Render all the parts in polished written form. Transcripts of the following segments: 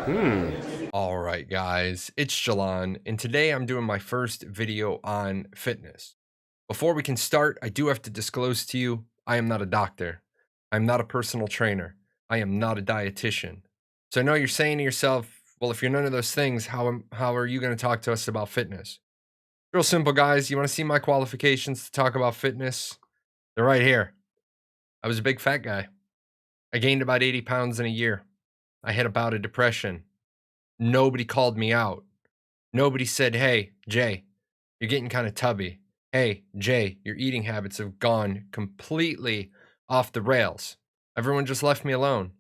All right, guys, it's Jahlon, and today I'm doing my first video on fitness. Before we can start, I do have to disclose to you I am not a doctor. I'm not a personal trainer. I am not a dietitian. So I know you're saying to yourself, well, if you're none of those things, how are you going to talk to us about fitness? Real simple, guys. You want to see my qualifications to talk about fitness? They're right here. I was a big fat guy. I gained about 80 pounds in a year. I had a bout of depression. Nobody called me out. Nobody said, "Hey, Jay, you're getting kind of tubby. Hey, Jay, your eating habits have gone completely off the rails." Everyone just left me alone.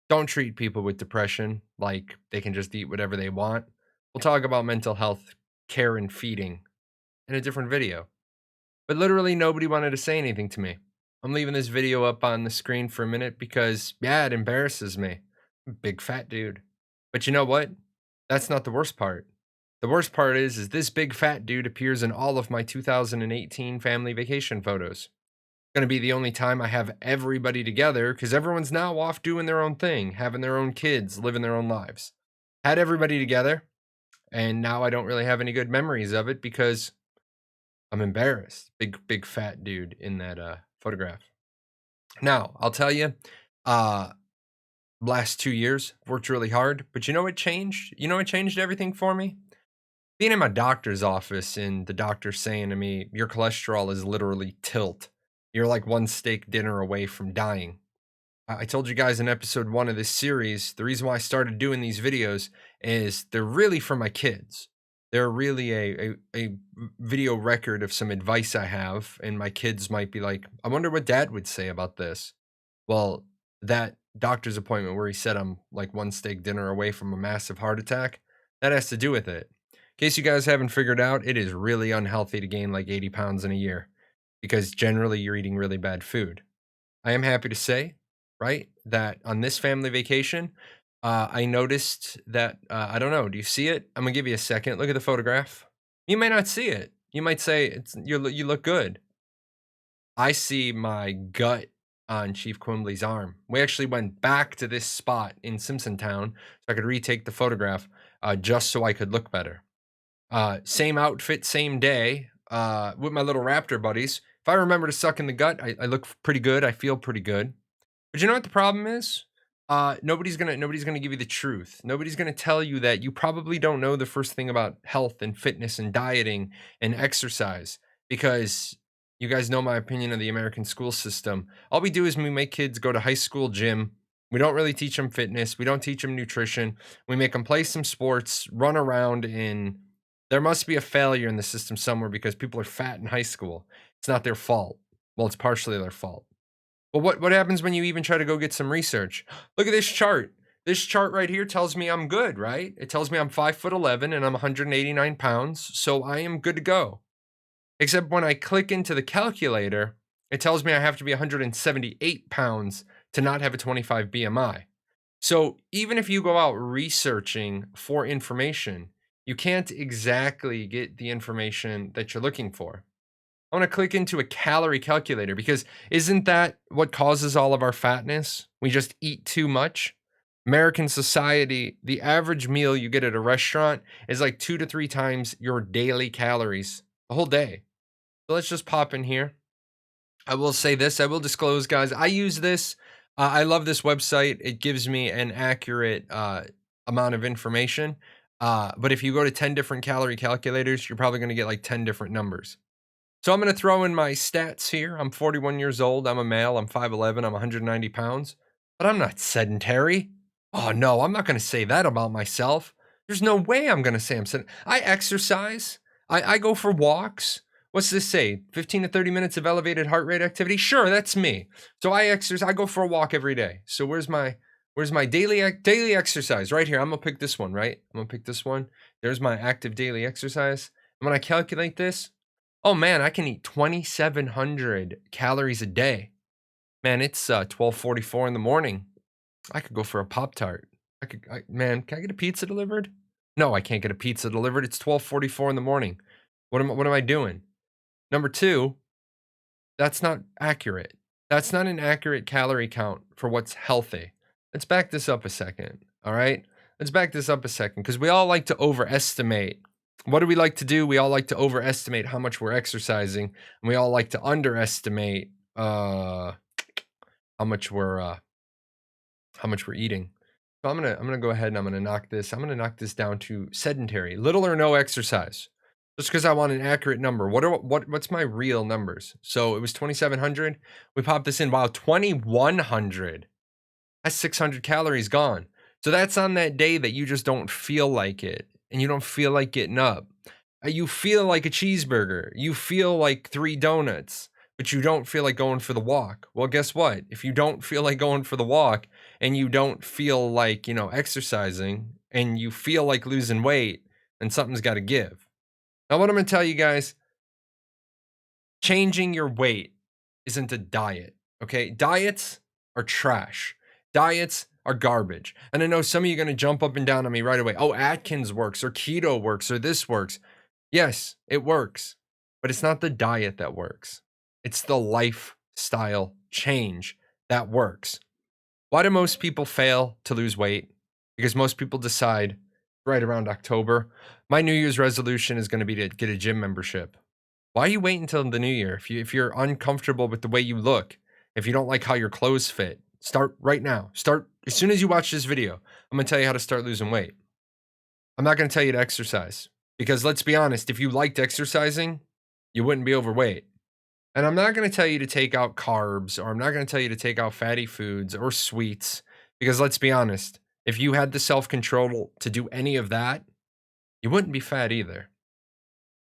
Don't treat people with depression like they can just eat whatever they want. We'll talk about mental health, care, and feeding in a different video. But literally, nobody wanted to say anything to me. I'm leaving this video up on the screen for a minute because, yeah, it embarrasses me. I'm a big fat dude. But you know what? That's not the worst part. The worst part is this big fat dude appears in all of my 2018 family vacation photos. Gonna be the only time I have everybody together because everyone's now off doing their own thing, having their own kids, living their own lives. Had everybody together, and now I don't really have any good memories of it because I'm embarrassed. Big fat dude in that photograph. Now, I'll tell you, uh, last 2 years worked really hard, but you know what changed? You know what changed everything for me? Being in my doctor's office and the doctor saying to me, "Your cholesterol is literally tilt. You're like one steak dinner away from dying." I told you guys in episode one of this series, the reason why I started doing these videos is they're really for my kids. They're really a video record of some advice I have, and my kids might be like, "I wonder what dad would say about this." Well, that doctor's appointment where he said I'm like one steak dinner away from a massive heart attack, that has to do with it. In case you guys haven't figured out, it is really unhealthy to gain like 80 pounds in a year because generally you're eating really bad food. I am happy to say, right, that on this family vacation, I noticed that I don't know. Do you see it? I'm gonna give you a second. Look at the photograph. You may not see it. You might say you look good. I see my gut on Chief Quimbley's arm. We actually went back to this spot in Simpson Town so I could retake the photograph just so I could look better. Same outfit, same day, with my little raptor buddies. If I remember to suck in the gut, I look pretty good. I feel pretty good. But you know what the problem is? Nobody's gonna give you the truth. Nobody's gonna tell you that you probably don't know the first thing about health and fitness and dieting and exercise because you guys know my opinion of the American school system. All we do is we make kids go to high school gym. We don't really teach them fitness. We don't teach them nutrition. We make them play some sports, run around, and there must be a failure in the system somewhere because people are fat in high school. It's not their fault. Well, it's partially their fault. Well, what happens when you even try to go get some research? Look at this chart. This chart right here tells me I'm good, right? It tells me I'm 5'11" and I'm 189 pounds, so I am good to go. Except when I click into the calculator, it tells me I have to be 178 pounds to not have a 25 BMI. So even if you go out researching for information, you can't exactly get the information that you're looking for. I want to click into a calorie calculator because isn't that what causes all of our fatness? We just eat too much. American society, the average meal you get at a restaurant is like 2 to 3 times your daily calories a whole day. So let's just pop in here. I will say this, I will disclose, guys. I use this. I love this website. It gives me an accurate amount of information. But if you go to 10 different calorie calculators, you're probably going to get like 10 different numbers. So I'm going to throw in my stats here. I'm 41 years old. I'm a male. I'm 5'11". I'm 190 pounds. But I'm not sedentary. Oh, no, I'm not going to say that about myself. There's no way I'm going to say I'm sedentary. I exercise. I go for walks. What's this say? 15 to 30 minutes of elevated heart rate activity? Sure, that's me. So I exercise. I go for a walk every day. So where's my daily exercise? Right here. I'm going to pick this one, right? I'm going to pick this one. There's my active daily exercise. And when I calculate this, oh man, I can eat 2,700 calories a day. Man, it's 12:44 in the morning. I could go for a Pop-Tart. Man, can I get a pizza delivered? No, I can't get a pizza delivered. It's 12:44 in the morning. What am I doing? Number two, that's not accurate. That's not an accurate calorie count for what's healthy. Let's back this up a second. All right. Let's back this up a second because we all like to overestimate. What do we like to do? We all like to overestimate how much we're exercising, and we all like to underestimate how much we're eating. So I'm gonna go ahead and I'm gonna knock this down to sedentary, little or no exercise. Just because I want an accurate number. What's my real numbers? So it was 2,700. We popped this in. Wow, 2,100. That's 600 calories gone. So that's on that day that you just don't feel like it and you don't feel like getting up. You feel like a cheeseburger. You feel like 3 donuts, but you don't feel like going for the walk. Well, guess what? If you don't feel like going for the walk and you don't feel like, exercising and you feel like losing weight, then something's got to give. Now, what I'm going to tell you guys, changing your weight isn't a diet, okay? Diets are trash. Diets are garbage. And I know some of you are going to jump up and down on me right away. Oh, Atkins works or keto works or this works. Yes, it works, but it's not the diet that works. It's the lifestyle change that works. Why do most people fail to lose weight? Because most people decide right around October, my New Year's resolution is going to be to get a gym membership. Why are you waiting until the new year? If you're uncomfortable with the way you look, if you don't like how your clothes fit, start right now. Start as soon as you watch this video. I'm going to tell you how to start losing weight. I'm not going to tell you to exercise because let's be honest, if you liked exercising, you wouldn't be overweight. And I'm not going to tell you to take out carbs or I'm not going to tell you to take out fatty foods or sweets because let's be honest, if you had the self-control to do any of that, you wouldn't be fat either.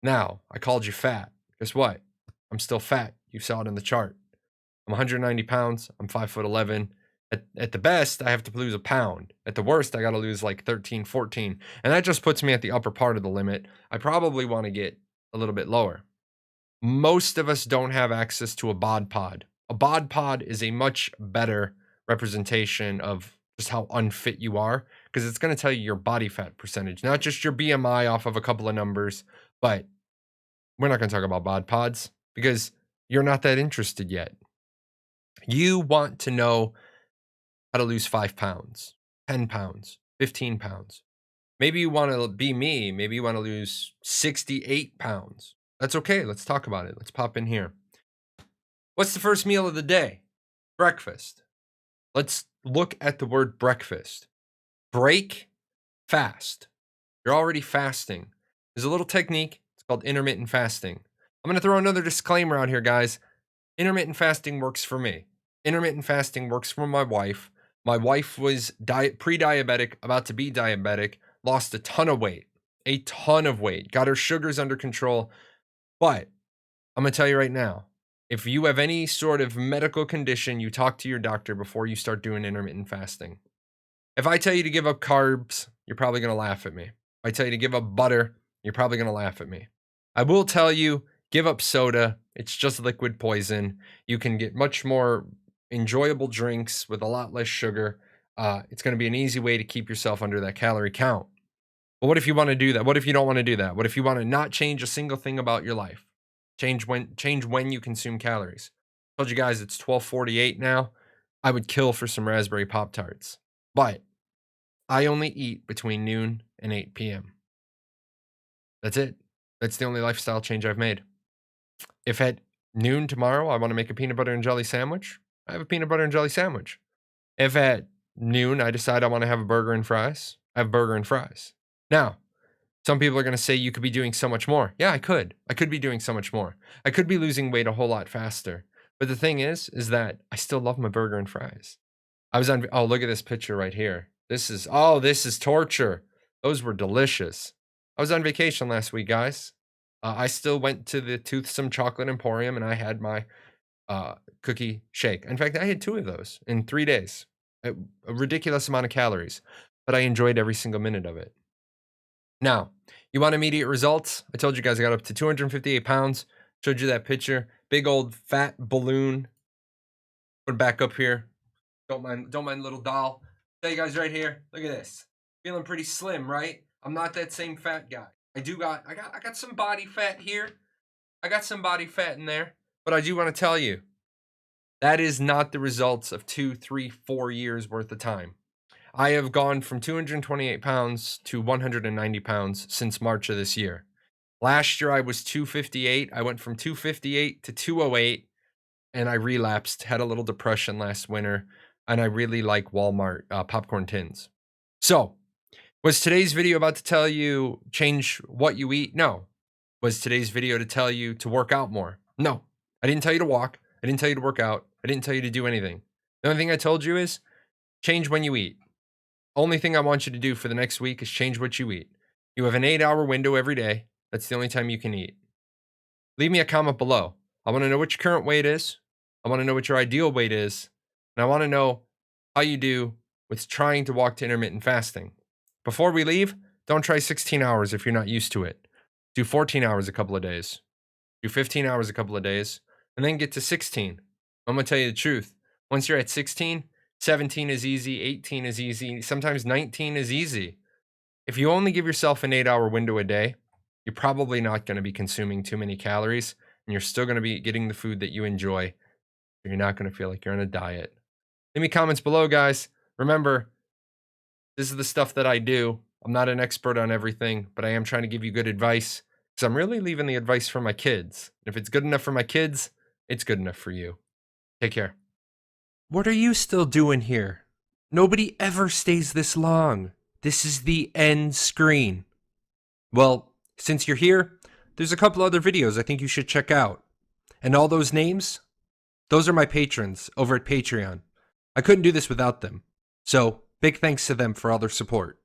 Now, I called you fat. Guess what? I'm still fat. You saw it in the chart. I'm 190 pounds. I'm 5'11". At the best, I have to lose a pound. At the worst, I got to lose like 13, 14. And that just puts me at the upper part of the limit. I probably want to get a little bit lower. Most of us don't have access to a bod pod. A bod pod is a much better representation of just how unfit you are because it's going to tell you your body fat percentage, not just your BMI off of a couple of numbers, but we're not going to talk about bod pods because you're not that interested yet. You want to know how to lose 5 pounds, 10 pounds, 15 pounds. Maybe you want to be me. Maybe you want to lose 68 pounds. That's okay. Let's talk about it. Let's pop in here. What's the first meal of the day? Breakfast. Let's look at the word breakfast. Break fast. You're already fasting. There's a little technique. It's called intermittent fasting. I'm going to throw another disclaimer out here, guys. Intermittent fasting works for me. Intermittent fasting works for my wife. My wife was pre-diabetic, about to be diabetic, lost a ton of weight, got her sugars under control. But I'm going to tell you right now, if you have any sort of medical condition, you talk to your doctor before you start doing intermittent fasting. If I tell you to give up carbs, you're probably going to laugh at me. If I tell you to give up butter, you're probably going to laugh at me. I will tell you, give up soda. It's just liquid poison. You can get much more enjoyable drinks with a lot less sugar. It's going to be an easy way to keep yourself under that calorie count. But what if you want to do that? What if you don't want to do that? What if you want to not change a single thing about your life? Change when you consume calories. I told you guys it's 12:48 now. I would kill for some raspberry Pop Tarts. But I only eat between noon and 8 p.m. That's it. That's the only lifestyle change I've made. If at noon tomorrow I want to make a peanut butter and jelly sandwich, I have a peanut butter and jelly sandwich. If at noon I decide I want to have a burger and fries, I have burger and fries. Now, some people are going to say you could be doing so much more. Yeah, I could. I could be doing so much more. I could be losing weight a whole lot faster. But the thing is that I still love my burger and fries. Oh, look at this picture right here. This is torture. Those were delicious. I was on vacation last week, guys. I still went to the Toothsome Chocolate Emporium and I had my cookie shake. In fact, I had 2 of those in 3 days. A ridiculous amount of calories, but I enjoyed every single minute of it. Now, you want immediate results? I told you guys I got up to 258 pounds. Showed you that picture. Big old fat balloon. Put it back up here. Don't mind little doll. Tell you guys right here. Look at this. Feeling pretty slim, right? I'm not that same fat guy. I got some body fat here. I got some body fat in there. But I do want to tell you, that is not the results of 2, 3, 4 years worth of time. I have gone from 228 pounds to 190 pounds since March of this year. Last year I was 258. I went from 258 to 208 and I relapsed, had a little depression last winter, and I really like Walmart popcorn tins. So, was today's video about to tell you change what you eat? No. Was today's video to tell you to work out more? No. I didn't tell you to walk. I didn't tell you to work out. I didn't tell you to do anything. The only thing I told you is change when you eat. Only thing I want you to do for the next week is change what you eat. You have an 8-hour window every day. That's the only time you can eat. Leave me a comment below. I want to know what your current weight is. I want to know what your ideal weight is. And I want to know how you do with trying to walk to intermittent fasting. Before we leave, don't try 16 hours if you're not used to it. Do 14 hours a couple of days. Do 15 hours a couple of days. And then get to 16. I'm going to tell you the truth. Once you're at 16, 17 is easy, 18 is easy, sometimes 19 is easy. If you only give yourself an 8-hour window a day, you're probably not going to be consuming too many calories, and you're still going to be getting the food that you enjoy. You're not going to feel like you're on a diet. Leave me comments below, guys. Remember, this is the stuff that I do. I'm not an expert on everything, but I am trying to give you good advice because I'm really leaving the advice for my kids. If it's good enough for my kids, it's good enough for you. Take care. What are you still doing here? Nobody ever stays this long. This is the end screen. Well, since you're here, there's a couple other videos I think you should check out. And all those names, those are my patrons over at Patreon. I couldn't do this without them. So, big thanks to them for all their support.